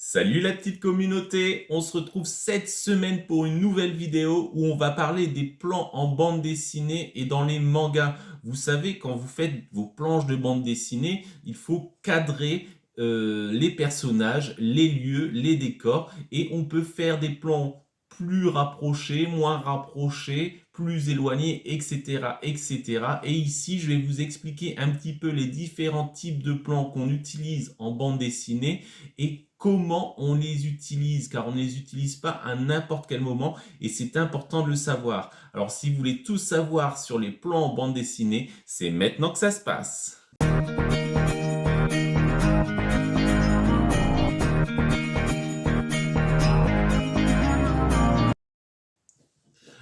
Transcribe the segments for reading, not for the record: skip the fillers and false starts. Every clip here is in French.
Salut la petite communauté, on se retrouve cette semaine pour une nouvelle vidéo où on va parler des plans en bande dessinée et dans les mangas. Vous savez, quand vous faites vos planches de bande dessinée, il faut cadrer les personnages, les lieux, les décors et on peut faire des plans plus rapprochés, moins rapprochés, plus éloignés, etc., etc. Et ici, je vais vous expliquer un petit peu les différents types de plans qu'on utilise en bande dessinée et comment on les utilise, car on ne les utilise pas à n'importe quel moment et c'est important de le savoir. Alors si vous voulez tout savoir sur les plans en bande dessinée, c'est maintenant que ça se passe.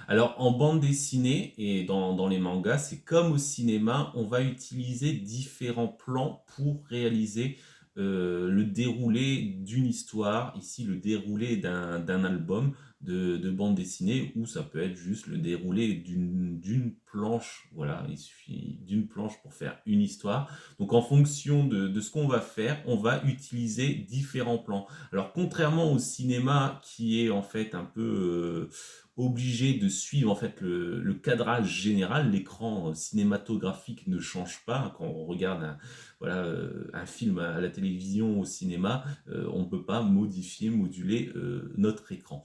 Alors en bande dessinée et dans les mangas, c'est comme au cinéma, on va utiliser différents plans pour réaliser le déroulé d'une histoire, ici le déroulé d'un album de bande dessinée, ou ça peut être juste le déroulé d'une planche, voilà, il suffit d'une planche pour faire une histoire. Donc en fonction de ce qu'on va faire, on va utiliser différents plans. Alors contrairement au cinéma qui est en fait un peu obligé de suivre en fait le cadrage général, l'écran cinématographique ne change pas. Quand on regarde voilà, un film à la télévision, au cinéma, on ne peut pas modifier, moduler notre écran.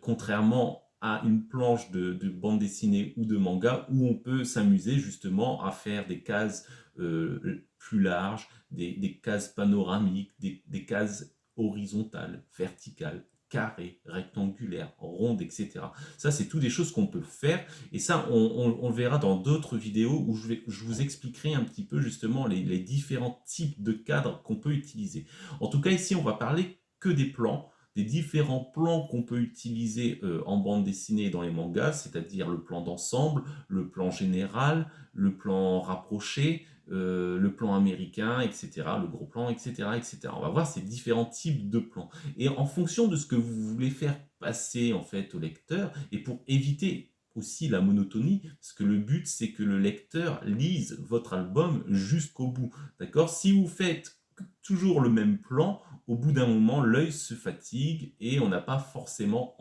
Contrairement à une planche de bande dessinée ou de manga où on peut s'amuser justement à faire des cases plus larges, des cases panoramiques, des cases horizontales, verticales, carrées, rectangulaires, rondes, etc. Ça, c'est tout des choses qu'on peut faire et ça, on le verra dans d'autres vidéos où je vous expliquerai un petit peu justement les différents types de cadres qu'on peut utiliser. En tout cas, ici, on va parler que des plans, des différents plans qu'on peut utiliser en bande dessinée et dans les mangas, c'est-à-dire le plan d'ensemble, le plan général, le plan rapproché, le plan américain, etc., le gros plan, etc., etc. On va voir ces différents types de plans. Et en fonction de ce que vous voulez faire passer en fait au lecteur, et pour éviter aussi la monotonie, parce que le but c'est que le lecteur lise votre album jusqu'au bout. D'accord? Si vous faites toujours le même plan, au bout d'un moment, l'œil se fatigue et on n'a pas forcément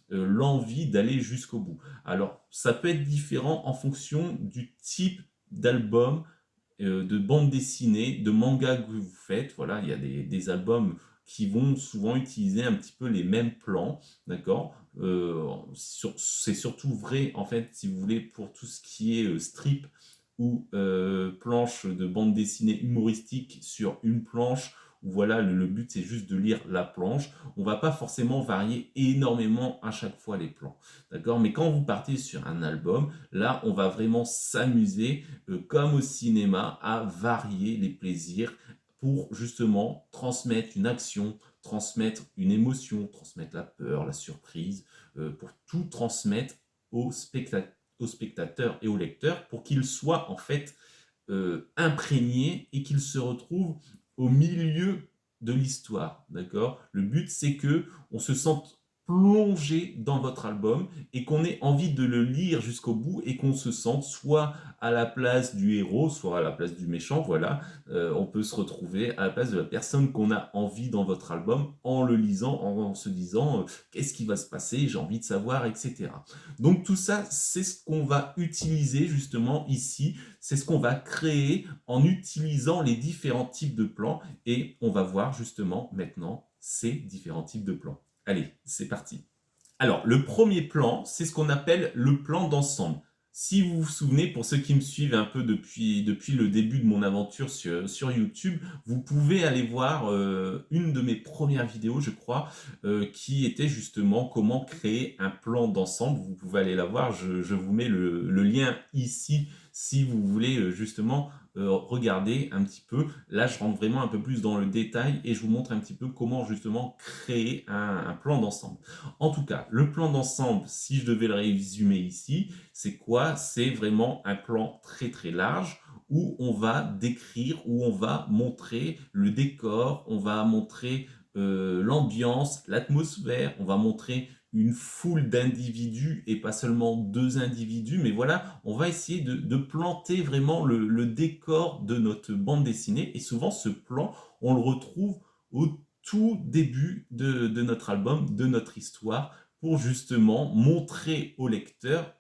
l'envie d'aller jusqu'au bout. Alors, ça peut être différent en fonction du type d'album, de bande dessinée, de manga que vous faites. Voilà, il y a des albums qui vont souvent utiliser un petit peu les mêmes plans, d'accord. C'est surtout vrai, en fait, si vous voulez, pour tout ce qui est strip ou planche de bande dessinée humoristique sur une planche, où voilà, le but c'est juste de lire la planche. On va pas forcément varier énormément à chaque fois les plans, d'accord. Mais quand vous partez sur un album, là, on va vraiment s'amuser comme au cinéma, à varier les plaisirs pour justement transmettre une action, transmettre une émotion, transmettre la peur, la surprise, pour tout transmettre au spectateur et au lecteur pour qu'il soit en fait imprégné et qu'il se retrouve au milieu de l'histoire, d'accord. Le but c'est que on se sente plongé dans votre album et qu'on ait envie de le lire jusqu'au bout et qu'on se sente soit à la place du héros, soit à la place du méchant, voilà. On peut se retrouver à la place de la personne qu'on a envie dans votre album en le lisant, en se disant qu'est-ce qui va se passer, j'ai envie de savoir, etc. Donc tout ça, c'est ce qu'on va utiliser justement ici, c'est ce qu'on va créer en utilisant les différents types de plans et on va voir justement maintenant ces différents types de plans. Allez, c'est parti. Alors, le premier plan, c'est ce qu'on appelle le plan d'ensemble. Si vous vous souvenez, pour ceux qui me suivent un peu depuis le début de mon aventure sur YouTube, vous pouvez aller voir une de mes premières vidéos, je crois, qui était justement comment créer un plan d'ensemble. Vous pouvez aller la voir, je vous mets le lien ici si vous voulez justement regarder un petit peu. Là, je rentre vraiment un peu plus dans le détail et je vous montre un petit peu comment justement créer un plan d'ensemble. En tout cas, le plan d'ensemble, si je devais le résumer ici, c'est quoi? C'est vraiment un plan très très large où on va décrire, où on va montrer le décor, on va montrer l'ambiance, l'atmosphère, on va montrer une foule d'individus et pas seulement deux individus, mais voilà, on va essayer de planter vraiment le décor de notre bande dessinée et souvent ce plan, on le retrouve au tout début de notre album, de notre histoire, pour justement montrer au lecteur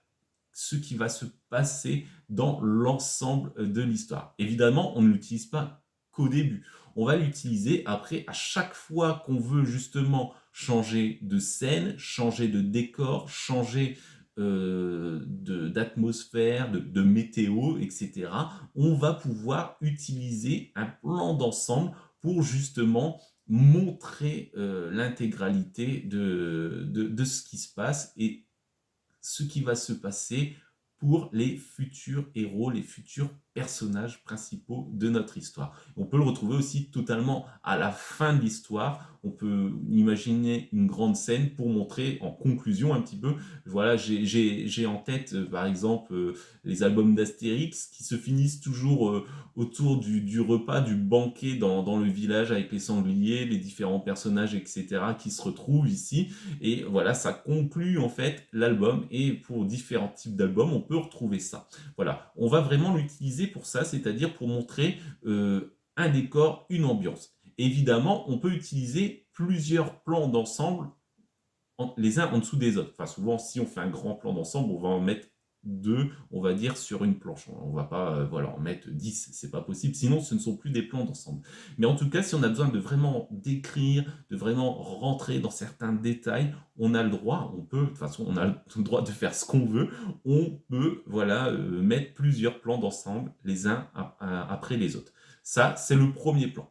ce qui va se passer dans l'ensemble de l'histoire. Évidemment, on ne l'utilise pas qu'au début. On va l'utiliser après, à chaque fois qu'on veut justement changer de scène, changer de décor, changer d'atmosphère, de météo, etc. On va pouvoir utiliser un plan d'ensemble pour justement montrer l'intégralité de ce qui se passe et ce qui va se passer pour les futurs héros, les futurs personnages principaux de notre histoire. On peut le retrouver aussi totalement à la fin de l'histoire. On peut imaginer une grande scène pour montrer en conclusion un petit peu. Voilà, j'ai en tête par exemple les albums d'Astérix qui se finissent toujours autour du repas, du banquet dans le village avec les sangliers, les différents personnages, etc. qui se retrouvent ici. Et voilà, ça conclut en fait l'album. Et pour différents types d'albums, on peut retrouver ça. Voilà, on va vraiment l'utiliser pour ça, c'est-à-dire pour montrer un décor, une ambiance. Évidemment, on peut utiliser plusieurs plans d'ensemble, les uns en dessous des autres. Enfin, souvent, si on fait un grand plan d'ensemble, on va en mettre deux, on va dire, sur une planche. On va pas voilà, en mettre 10, c'est pas possible. Sinon, ce ne sont plus des plans d'ensemble. Mais en tout cas, si on a besoin de vraiment décrire, de vraiment rentrer dans certains détails, on a le droit, on peut, de toute façon, on a le droit de faire ce qu'on veut. On peut, voilà, mettre plusieurs plans d'ensemble, les uns après les autres. Ça, c'est le premier plan.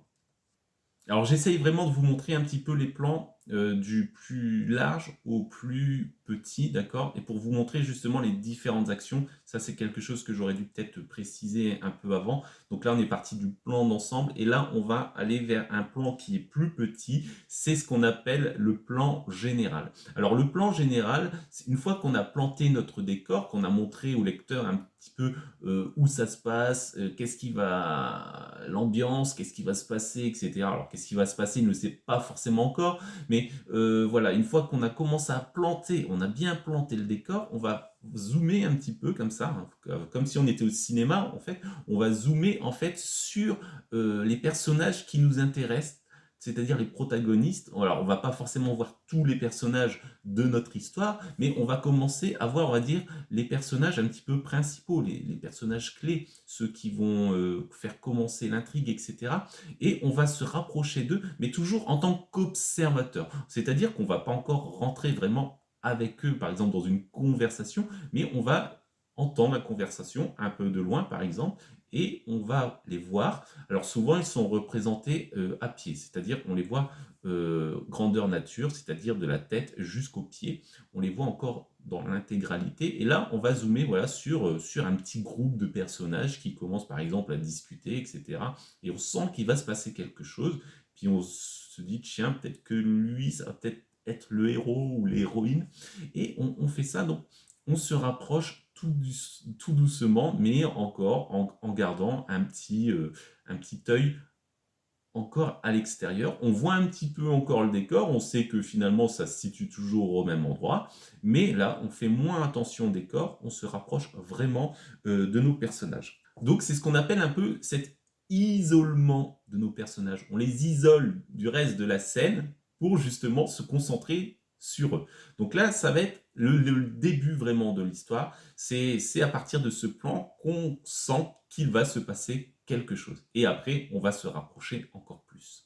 Alors j'essaye vraiment de vous montrer un petit peu les plans du plus large au plus petit, d'accord? Et pour vous montrer justement les différentes actions, ça c'est quelque chose que j'aurais dû peut-être préciser un peu avant. Donc là on est parti du plan d'ensemble et là on va aller vers un plan qui est plus petit, c'est ce qu'on appelle le plan général. Alors le plan général, une fois qu'on a planté notre décor, qu'on a montré au lecteur un petit peu où ça se passe, qu'est-ce qui va, l'ambiance, qu'est-ce qui va se passer, etc. Alors qu'est-ce qui va se passer, il ne le sait pas forcément encore, mais voilà, une fois qu'on a commencé à planter, on a bien planté le décor, on va zoomer un petit peu comme ça, hein, comme si on était au cinéma en fait, on va zoomer en fait sur les personnages qui nous intéressent, c'est-à-dire les protagonistes. Alors, on va pas forcément voir tous les personnages de notre histoire, mais on va commencer à voir, on va dire, les personnages un petit peu principaux, les personnages clés, ceux qui vont faire commencer l'intrigue, etc. Et on va se rapprocher d'eux, mais toujours en tant qu'observateur. C'est-à-dire qu'on va pas encore rentrer vraiment avec eux, par exemple, dans une conversation, mais on va entendre la conversation un peu de loin, par exemple, et on va les voir. Alors souvent, ils sont représentés à pied, c'est-à-dire qu'on les voit grandeur nature, c'est-à-dire de la tête jusqu'aux pieds. On les voit encore dans l'intégralité. Et là, on va zoomer voilà, sur un petit groupe de personnages qui commencent par exemple à discuter, etc. Et on sent qu'il va se passer quelque chose. Puis on se dit, tiens, peut-être que lui, ça va peut-être être le héros ou l'héroïne. Et on fait ça, donc on se rapproche tout doucement, mais encore en gardant un petit œil encore à l'extérieur. On voit un petit peu encore le décor, on sait que finalement ça se situe toujours au même endroit, mais là on fait moins attention au décor, on se rapproche vraiment de nos personnages. Donc c'est ce qu'on appelle un peu cet isolement de nos personnages. On les isole du reste de la scène pour justement se concentrer sur eux. Donc là, ça va être le début vraiment de l'histoire. C'est à partir de ce plan qu'on sent qu'il va se passer quelque chose. Et après, on va se rapprocher encore plus.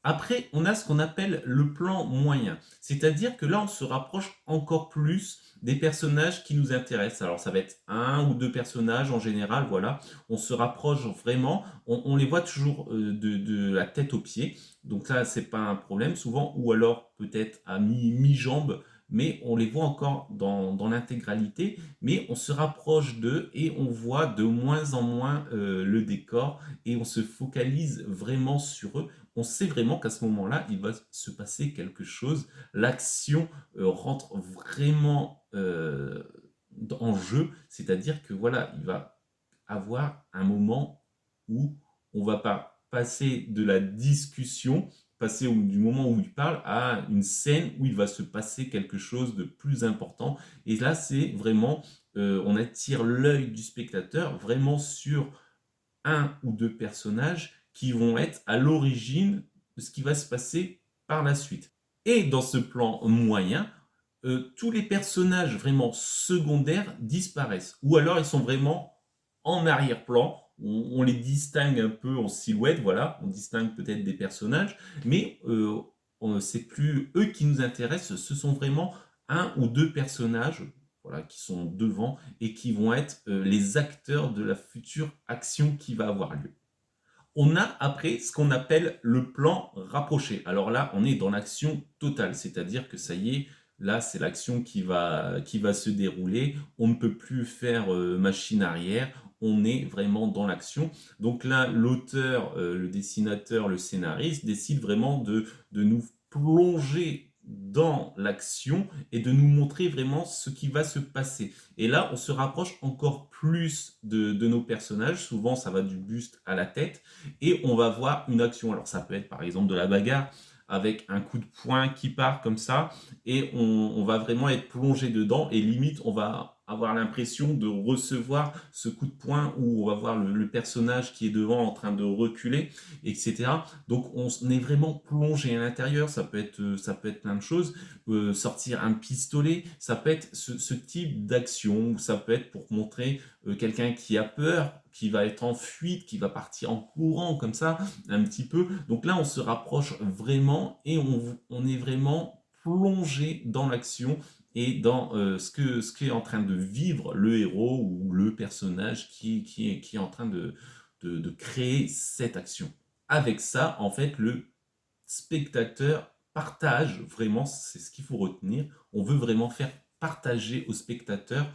Après, on a ce qu'on appelle le plan moyen. C'est-à-dire que là, on se rapproche encore plus des personnages qui nous intéressent. Alors, ça va être un ou deux personnages en général, voilà. On se rapproche vraiment. On les voit toujours de la tête aux pieds. Donc là, c'est pas un problème souvent. Ou alors, peut-être à mi-jambe. Mais on les voit encore dans l'intégralité. Mais on se rapproche d'eux et on voit de moins en moins le décor. Et on se focalise vraiment sur eux. On sait vraiment qu'à ce moment-là, il va se passer quelque chose. L'action rentre vraiment en jeu, c'est-à-dire que voilà, il va avoir un moment où on va pas passer de la discussion, passer du moment où il parle à une scène où il va se passer quelque chose de plus important. Et là, c'est vraiment, on attire l'œil du spectateur vraiment sur un ou deux personnages qui vont être à l'origine de ce qui va se passer par la suite. Et dans ce plan moyen, tous les personnages vraiment secondaires disparaissent. Ou alors ils sont vraiment en arrière-plan. On les distingue un peu en silhouette, voilà. On distingue peut-être des personnages, mais c'est plus eux qui nous intéressent. Ce sont vraiment un ou deux personnages, voilà, qui sont devant et qui vont être les acteurs de la future action qui va avoir lieu. On a après ce qu'on appelle le plan rapproché. Alors là, on est dans l'action totale, c'est-à-dire que ça y est, là, c'est l'action qui va se dérouler. On ne peut plus faire machine arrière. On est vraiment dans l'action. Donc là, l'auteur, le dessinateur, le scénariste décide vraiment de nous plonger dans l'action et de nous montrer vraiment ce qui va se passer. Et là, on se rapproche encore plus de nos personnages. Souvent, ça va du buste à la tête et on va voir une action. Alors ça peut être par exemple de la bagarre avec un coup de poing qui part comme ça et on va vraiment être plongé dedans et limite on va avoir l'impression de recevoir ce coup de poing où on va voir le personnage qui est devant en train de reculer, etc. Donc on est vraiment plongé à l'intérieur, ça peut être plein de choses, sortir un pistolet, ça peut être ce type d'action, ça peut être pour montrer quelqu'un qui a peur, qui va être en fuite, qui va partir en courant comme ça, un petit peu. Donc là, on se rapproche vraiment et on est vraiment plongé dans l'action et dans ce qu'est en train de vivre le héros ou le personnage qui est en train de créer cette action. Avec ça, en fait, le spectateur partage vraiment, c'est ce qu'il faut retenir, on veut vraiment faire partager au spectateur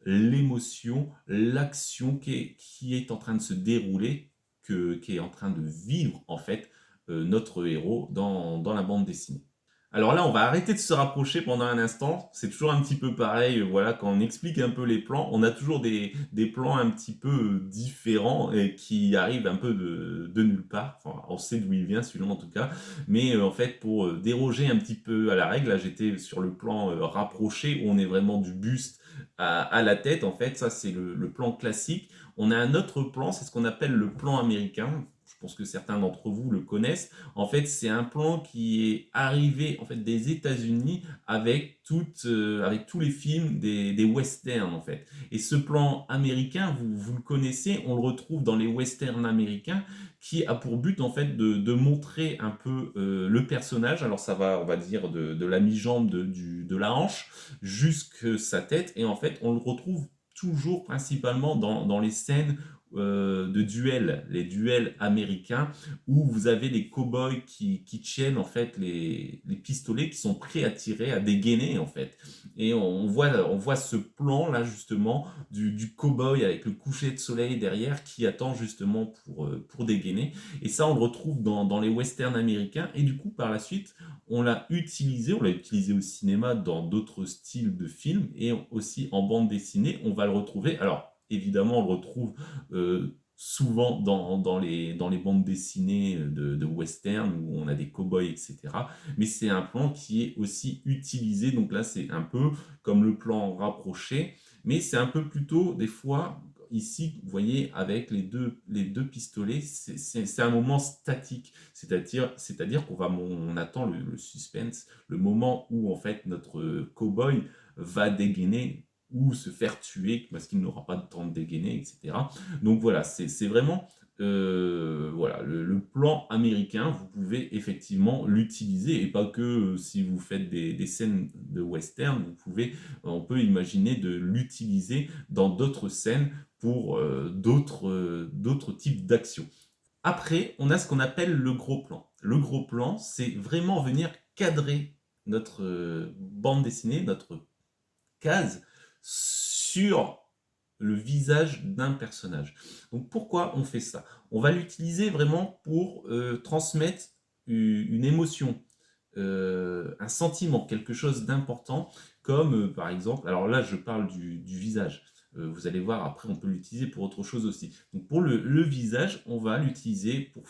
l'émotion, l'action qui est en train de se dérouler, qui est en train de vivre en fait notre héros dans la bande dessinée. Alors là, on va arrêter de se rapprocher pendant un instant. C'est toujours un petit peu pareil, voilà, quand on explique un peu les plans, on a toujours des plans un petit peu différents et qui arrivent un peu de nulle part. Enfin, on sait d'où il vient, celui-là en tout cas. Mais en fait, pour déroger un petit peu à la règle, là j'étais sur le plan rapproché où on est vraiment du buste à la tête. En fait, ça c'est le plan classique. On a un autre plan, c'est ce qu'on appelle le plan américain. Je pense que certains d'entre vous le connaissent. En fait, c'est un plan qui est arrivé en fait des États-Unis avec tous les films des westerns en fait. Et ce plan américain, vous le connaissez, on le retrouve dans les westerns américains, qui a pour but en fait de montrer un peu le personnage. Alors ça va, on va dire de la mi-jambe de la hanche jusqu'à sa tête, et en fait on le retrouve toujours principalement dans les scènes de duels, les duels américains, où vous avez les cow-boys qui tiennent en fait les pistolets qui sont prêts à tirer, à dégainer en fait. Et on voit ce plan là justement du cow-boy avec le coucher de soleil derrière qui attend justement pour dégainer. Et ça on le retrouve dans les westerns américains, et du coup par la suite on l'a utilisé au cinéma dans d'autres styles de films, et aussi en bande dessinée on va le retrouver. Alors évidemment, on le retrouve souvent dans les bandes dessinées de western où on a des cow-boys, etc. Mais c'est un plan qui est aussi utilisé. Donc là, c'est un peu comme le plan rapproché, mais c'est un peu plutôt des fois. Ici, vous voyez, avec les deux pistolets, c'est un moment statique. C'est-à-dire on attend le suspense, le moment où en fait notre cow-boy va dégainer ou se faire tuer parce qu'il n'aura pas de temps de dégainer, etc. Donc voilà, c'est vraiment voilà, le plan américain, vous pouvez effectivement l'utiliser, et pas que si vous faites des scènes de western, on peut imaginer de l'utiliser dans d'autres scènes pour d'autres types d'actions. Après, on a ce qu'on appelle le gros plan. Le gros plan, c'est vraiment venir cadrer notre bande dessinée, notre case sur le visage d'un personnage. Donc pourquoi on fait ça? On va l'utiliser vraiment pour transmettre une émotion, un sentiment, quelque chose d'important, comme par exemple, alors là je parle du visage. Vous allez voir, après on peut l'utiliser pour autre chose aussi. Donc pour le visage, on va l'utiliser pour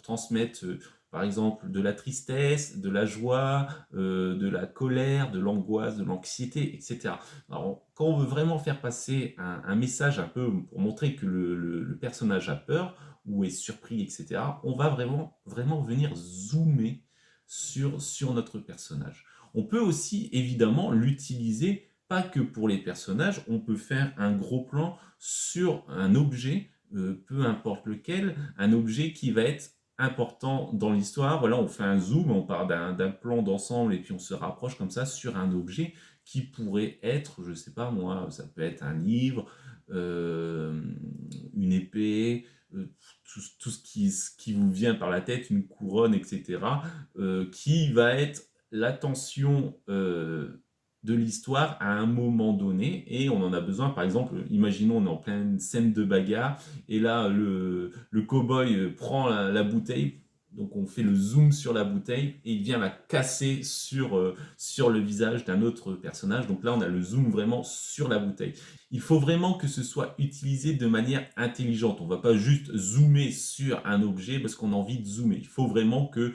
transmettre par exemple de la tristesse, de la joie, de la colère, de l'angoisse, de l'anxiété, etc. Alors, quand on veut vraiment faire passer un message un peu pour montrer que le personnage a peur, ou est surpris, etc., on va vraiment venir zoomer sur notre personnage. On peut aussi évidemment l'utiliser pas que pour les personnages, on peut faire un gros plan sur un objet, peu importe lequel, un objet qui va être important dans l'histoire. Voilà, on fait un zoom, on part d'un plan d'ensemble et puis on se rapproche comme ça sur un objet qui pourrait être, je sais pas moi, ça peut être un livre, euh, une épée, tout ce qui vous vient par la tête, une couronne, etc., qui va être l'attention de l'histoire à un moment donné, et on en a besoin. Par exemple, imaginons on est en pleine scène de bagarre, et là le cow-boy prend la bouteille, donc on fait le zoom sur la bouteille, et il vient la casser sur le visage d'un autre personnage, donc là on a le zoom vraiment sur la bouteille. Il faut vraiment que ce soit utilisé de manière intelligente. On ne va pas juste zoomer sur un objet parce qu'on a envie de zoomer. Il faut vraiment que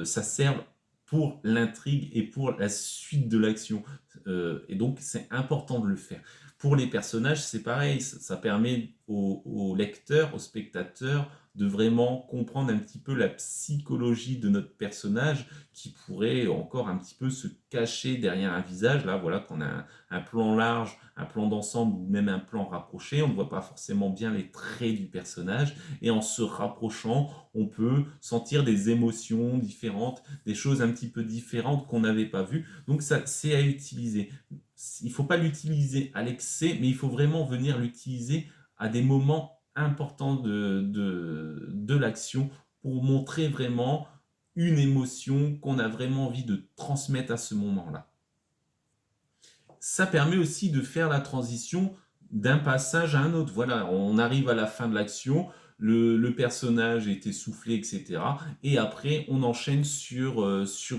ça serve pour l'intrigue et pour la suite de l'action. Et donc, c'est important de le faire. Pour les personnages, c'est pareil. Ça permet aux lecteurs, aux spectateurs, de vraiment comprendre un petit peu la psychologie de notre personnage qui pourrait encore un petit peu se cacher derrière un visage. Là, voilà qu'on a un plan large, un plan d'ensemble ou même un plan rapproché. On ne voit pas forcément bien les traits du personnage. Et en se rapprochant, on peut sentir des émotions différentes, des choses un petit peu différentes qu'on n'avait pas vues. Donc ça, c'est à utiliser. Il ne faut pas l'utiliser à l'excès, mais il faut vraiment venir l'utiliser à des moments importants de l'action pour montrer vraiment une émotion qu'on a vraiment envie de transmettre à ce moment-là. Ça permet aussi de faire la transition d'un passage à un autre. Voilà, on arrive à la fin de l'action, le personnage est essoufflé, etc. Et après, on enchaîne sur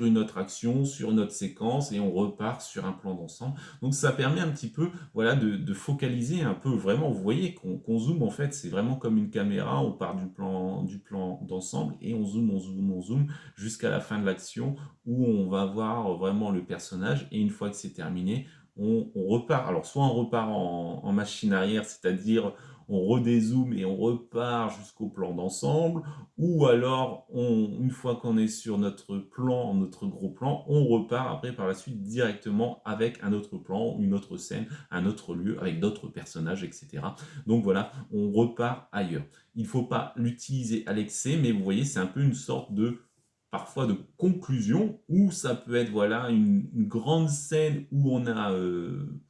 une autre action, sur une autre séquence, et on repart sur un plan d'ensemble. Donc ça permet un petit peu voilà, de focaliser un peu, vraiment, vous voyez qu'on zoome, en fait, c'est vraiment comme une caméra, on part du plan d'ensemble, et on zoome, on zoome, on zoome, jusqu'à la fin de l'action, où on va voir vraiment le personnage, et une fois que c'est terminé, on repart. Alors, soit on repart en machine arrière, c'est-à-dire on redézoome et on repart jusqu'au plan d'ensemble, ou alors, une fois qu'on est sur notre plan, notre gros plan, on repart après par la suite directement avec un autre plan, une autre scène, un autre lieu, avec d'autres personnages, etc. Donc voilà, on repart ailleurs. Il ne faut pas l'utiliser à l'excès, mais vous voyez, c'est un peu une sorte de parfois de conclusion, où ça peut être voilà une grande scène où on a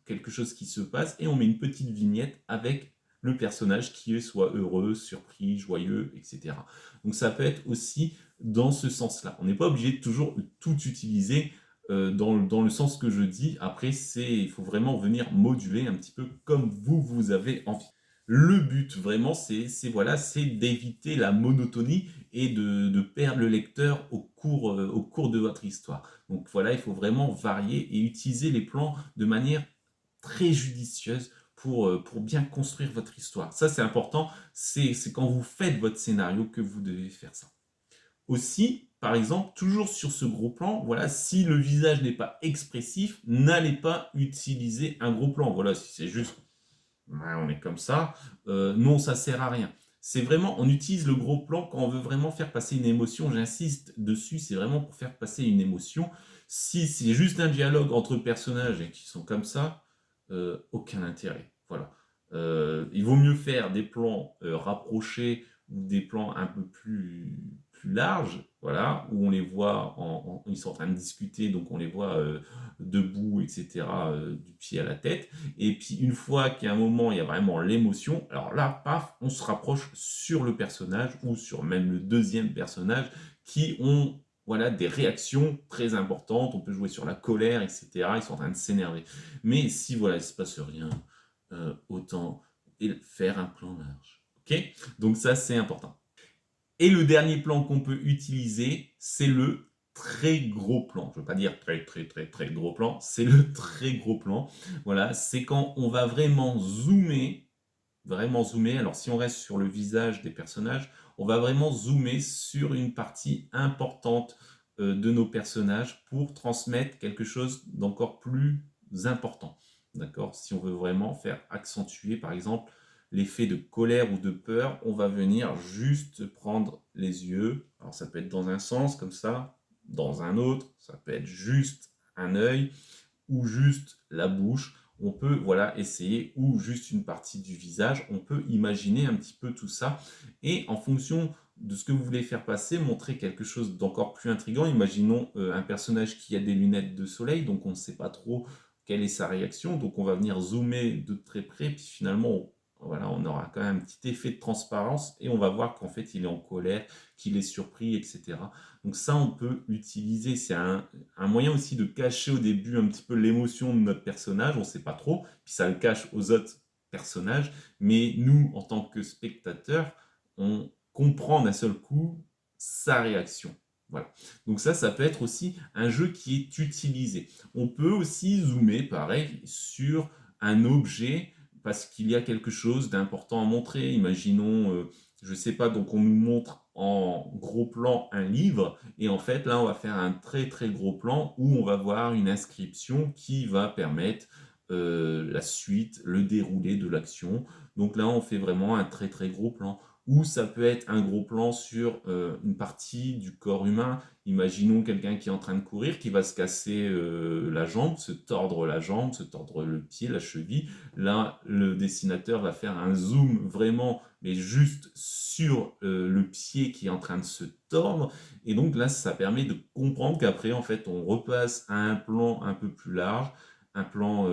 quelque chose qui se passe et on met une petite vignette avec le personnage qui est soit heureux, surpris, joyeux, etc. Donc ça peut être aussi dans ce sens-là. On n'est pas obligé de toujours tout utiliser dans le sens que je dis. Après, il faut vraiment venir moduler un petit peu comme vous avez envie. Le but vraiment, voilà, c'est d'éviter la monotonie et de perdre le lecteur au cours de votre histoire. Donc voilà, il faut vraiment varier et utiliser les plans de manière très judicieuse pour bien construire votre histoire. Ça, c'est important. C'est quand vous faites votre scénario que vous devez faire ça. Aussi, par exemple, toujours sur ce gros plan, voilà, si le visage n'est pas expressif, n'allez pas utiliser un gros plan. Voilà, si c'est juste ouais, on est comme ça. Non, ça sert à rien. C'est vraiment, on utilise le gros plan quand on veut vraiment faire passer une émotion. J'insiste dessus, c'est vraiment pour faire passer une émotion. Si c'est juste un dialogue entre personnages et qui sont comme ça, aucun intérêt. Voilà. Il vaut mieux faire des plans rapprochés ou des plans un peu plus larges, voilà, où on les voit, ils sont en train de discuter, donc on les voit debout, etc., du pied à la tête. Et puis une fois qu'il y a un moment, il y a vraiment l'émotion, alors là, paf, on se rapproche sur le personnage ou sur même le deuxième personnage qui ont voilà, des réactions très importantes. On peut jouer sur la colère, etc. Ils sont en train de s'énerver. Mais si voilà, il ne se passe rien, autant faire un plan large. Ok? Donc ça, c'est important. Et le dernier plan qu'on peut utiliser, c'est le très gros plan. Je ne veux pas dire très gros plan, c'est le très gros plan. Voilà, c'est quand on va vraiment zoomer, vraiment zoomer. Alors si on reste sur le visage des personnages, on va vraiment zoomer sur une partie importante de nos personnages pour transmettre quelque chose d'encore plus important. D'accord? Si on veut vraiment faire accentuer, par exemple, l'effet de colère ou de peur, on va venir juste prendre les yeux. Alors ça peut être dans un sens comme ça, dans un autre, ça peut être juste un œil ou juste la bouche. On peut voilà essayer ou juste une partie du visage. On peut imaginer un petit peu tout ça et en fonction de ce que vous voulez faire passer, montrer quelque chose d'encore plus intriguant. Imaginons un personnage qui a des lunettes de soleil, donc on ne sait pas trop quelle est sa réaction. Donc on va venir zoomer de très près, puis finalement voilà, on aura quand même un petit effet de transparence et on va voir qu'en fait il est en colère, qu'il est surpris, etc. Donc ça, on peut l'utiliser. C'est un moyen aussi de cacher au début un petit peu l'émotion de notre personnage. On ne sait pas trop, puis ça le cache aux autres personnages. Mais nous, en tant que spectateurs, on comprend d'un seul coup sa réaction. Voilà. Donc ça peut être aussi un jeu qui est utilisé. On peut aussi zoomer, pareil, sur un objet parce qu'il y a quelque chose d'important à montrer. Imaginons, je ne sais pas, donc on nous montre en gros plan un livre, et en fait là on va faire un très très gros plan où on va voir une inscription qui va permettre la suite, le déroulé de l'action. Donc là on fait vraiment un très très gros plan. Ou ça peut être un gros plan sur une partie du corps humain. Imaginons quelqu'un qui est en train de courir, qui va se casser la jambe, se tordre la jambe, se tordre le pied, la cheville. Là, le dessinateur va faire un zoom vraiment, mais juste sur le pied qui est en train de se tordre. Et donc là, ça permet de comprendre qu'après, en fait, on repasse à un plan un peu plus large, un plan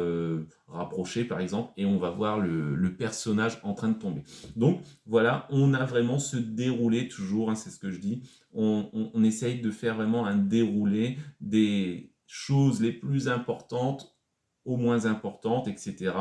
rapproché par exemple, et on va voir le personnage en train de tomber. Donc voilà, on a vraiment ce déroulé toujours, hein, c'est ce que je dis, on essaye de faire vraiment un déroulé des choses les plus importantes aux moins importantes, etc.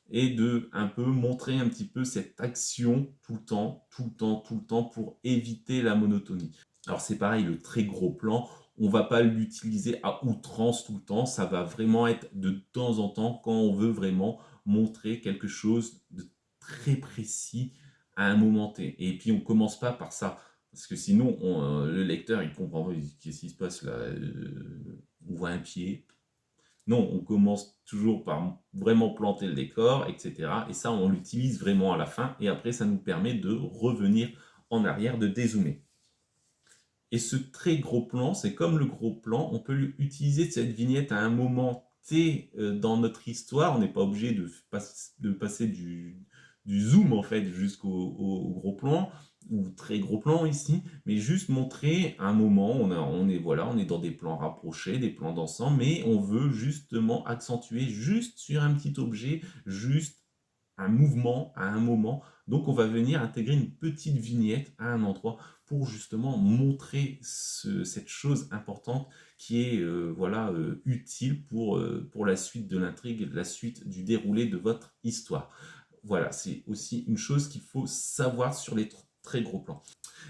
Et de un peu montrer un petit peu cette action tout le temps, tout le temps, tout le temps pour éviter la monotonie. Alors c'est pareil, le très gros plan, on va pas l'utiliser à outrance tout le temps, ça va vraiment être de temps en temps quand on veut vraiment montrer quelque chose de très précis à un moment T. Et puis on commence pas par ça, parce que sinon le lecteur il comprend pas qu'est-ce qui se passe là, on voit un pied. Non, on commence toujours par vraiment planter le décor, etc. Et ça, on l'utilise vraiment à la fin. Et après, ça nous permet de revenir en arrière, de dézoomer. Et ce très gros plan, c'est comme le gros plan, on peut utiliser cette vignette à un moment T dans notre histoire. On n'est pas obligé de passer du zoom en fait jusqu'au gros plan ou très gros plan ici, mais juste montrer un moment. Voilà, on est dans des plans rapprochés, des plans d'ensemble, mais on veut justement accentuer juste sur un petit objet, juste un mouvement à un moment. Donc on va venir intégrer une petite vignette à un endroit pour justement montrer cette chose importante qui est voilà, utile pour la suite de l'intrigue, la suite du déroulé de votre histoire. Voilà, c'est aussi une chose qu'il faut savoir sur les très gros plans.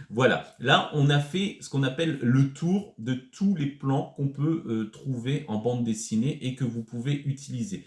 Voilà, là on a fait ce qu'on appelle le tour de tous les plans qu'on peut trouver en bande dessinée et que vous pouvez utiliser.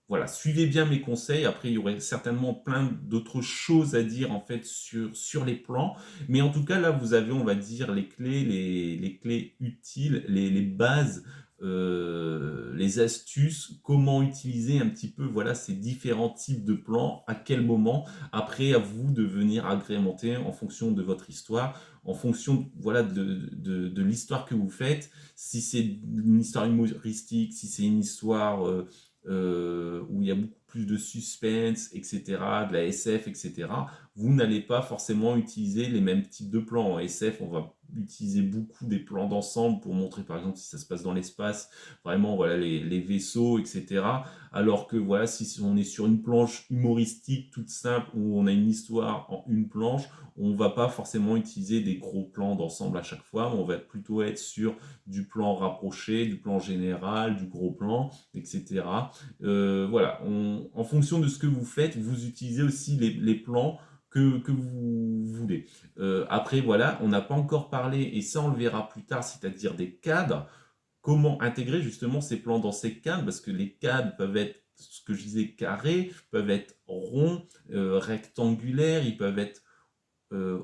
Voilà, suivez bien mes conseils. Après, il y aurait certainement plein d'autres choses à dire en fait sur les plans. Mais en tout cas, là, vous avez, on va dire, les clés, les clés utiles, les bases, les astuces, comment utiliser un petit peu voilà, ces différents types de plans, à quel moment. Après, à vous de venir agrémenter en fonction de votre histoire, en fonction voilà, de l'histoire que vous faites. Si c'est une histoire humoristique, si c'est une histoire où il y a beaucoup plus de suspense, etc., de la SF, etc., vous n'allez pas forcément utiliser les mêmes types de plans. En SF, on va utiliser beaucoup des plans d'ensemble pour montrer, par exemple, si ça se passe dans l'espace, vraiment, voilà, les vaisseaux, etc. Alors que, voilà, si on est sur une planche humoristique toute simple, où on a une histoire en une planche, on ne va pas forcément utiliser des gros plans d'ensemble à chaque fois, mais on va plutôt être sur du plan rapproché, du plan général, du gros plan, etc. Voilà, en fonction de ce que vous faites, vous utilisez aussi les plans que vous voulez. Après, voilà, on n'a pas encore parlé, et ça on le verra plus tard, c'est-à-dire des cadres. Comment intégrer justement ces plans dans ces cadres, parce que les cadres peuvent être, ce que je disais, carrés, peuvent être ronds, rectangulaires, ils peuvent être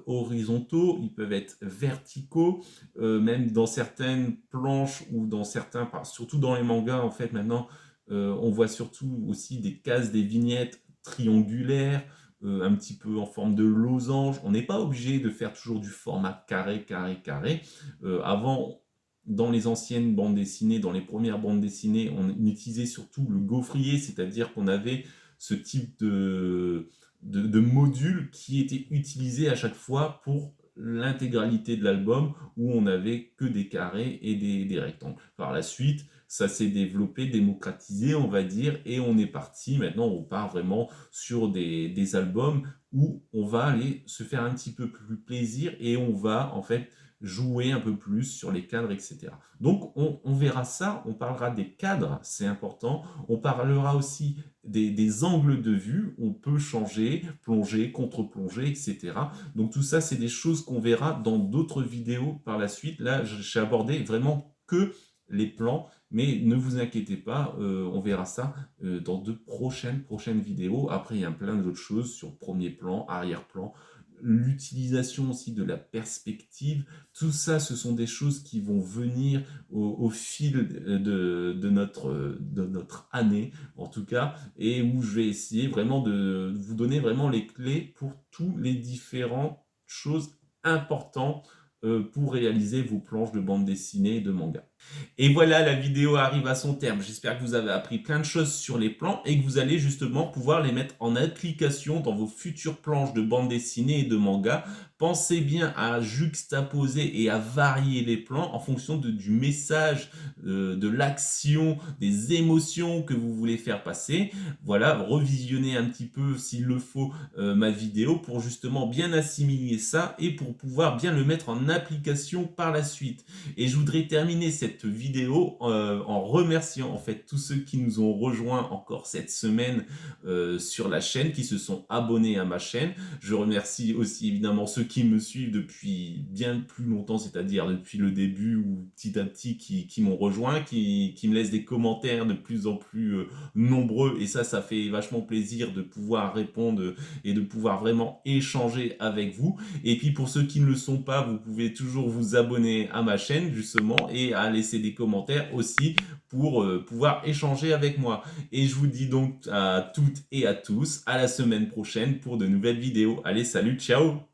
horizontaux, ils peuvent être verticaux, même dans certaines planches ou dans certains, surtout dans les mangas en fait maintenant, on voit surtout aussi des cases, des vignettes triangulaires, un petit peu en forme de losange. On n'est pas obligé de faire toujours du format carré, carré, carré. Avant, dans les anciennes bandes dessinées, dans les premières bandes dessinées, on utilisait surtout le gaufrier, c'est-à-dire qu'on avait ce type de module qui était utilisé à chaque fois pour l'intégralité de l'album, où on n'avait que des carrés et des rectangles. Par la suite, ça s'est développé, démocratisé, on va dire, et on est parti, maintenant on part vraiment sur des albums où on va aller se faire un petit peu plus plaisir et on va en fait jouer un peu plus sur les cadres, etc. Donc on verra ça, on parlera des cadres, c'est important, on parlera aussi des angles de vue, on peut changer, plonger, contre-plonger, etc. Donc tout ça, c'est des choses qu'on verra dans d'autres vidéos par la suite. Là, j'ai abordé vraiment que les plans, mais ne vous inquiétez pas, on verra ça dans de prochaines vidéos. Après, il y a plein d'autres choses sur premier plan, arrière-plan, l'utilisation aussi de la perspective. Tout ça, ce sont des choses qui vont venir au fil de notre année, en tout cas, et où je vais essayer vraiment de vous donner vraiment les clés pour tous les différentes choses importantes pour réaliser vos planches de bande dessinée et de manga. Et voilà, la vidéo arrive à son terme. J'espère que vous avez appris plein de choses sur les plans et que vous allez justement pouvoir les mettre en application dans vos futures planches de bande dessinée et de manga. Pensez bien à juxtaposer et à varier les plans en fonction du message, de l'action, des émotions que vous voulez faire passer. Voilà, revisionnez un petit peu s'il le faut ma vidéo pour justement bien assimiler ça et pour pouvoir bien le mettre en application par la suite. Et je voudrais terminer cette vidéo en remerciant en fait tous ceux qui nous ont rejoints encore cette semaine sur la chaîne, qui se sont abonnés à ma chaîne. Je remercie aussi évidemment ceux qui me suivent depuis bien plus longtemps, c'est-à-dire depuis le début ou petit à petit qui m'ont rejoint, qui me laissent des commentaires de plus en plus nombreux, et ça fait vachement plaisir de pouvoir répondre et de pouvoir vraiment échanger avec vous. Et puis pour ceux qui ne le sont pas, vous pouvez toujours vous abonner à ma chaîne justement et à laisser des commentaires aussi pour pouvoir échanger avec moi. Et je vous dis donc à toutes et à tous à la semaine prochaine pour de nouvelles vidéos. Allez, salut, ciao!